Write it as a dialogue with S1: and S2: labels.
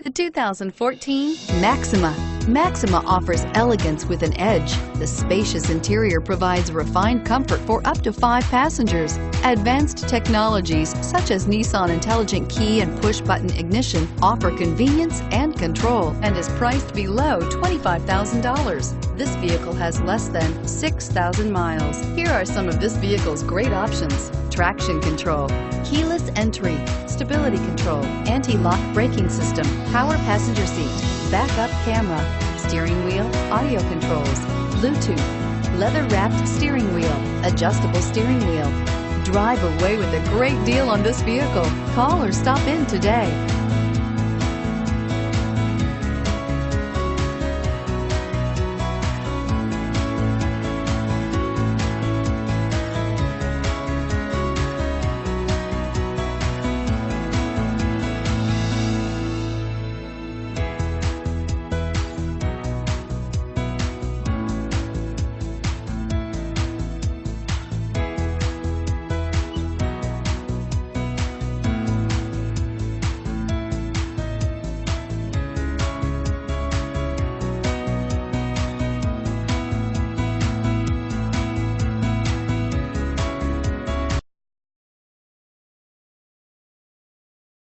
S1: The 2014 Maxima. Maxima offers elegance with an edge. The spacious interior provides refined comfort for up to 5 passengers. Advanced technologies such as Nissan Intelligent Key and push-button ignition offer convenience and control and is priced below $25,000. This vehicle has less than 6,000 miles. Here are some of this vehicle's great options: traction control, keyless entry, stability control, anti-lock braking system, power passenger seat, backup camera, steering wheel audio controls, Bluetooth, leather-wrapped steering wheel, adjustable steering wheel. Drive away with a great deal on this vehicle. Call or stop in today.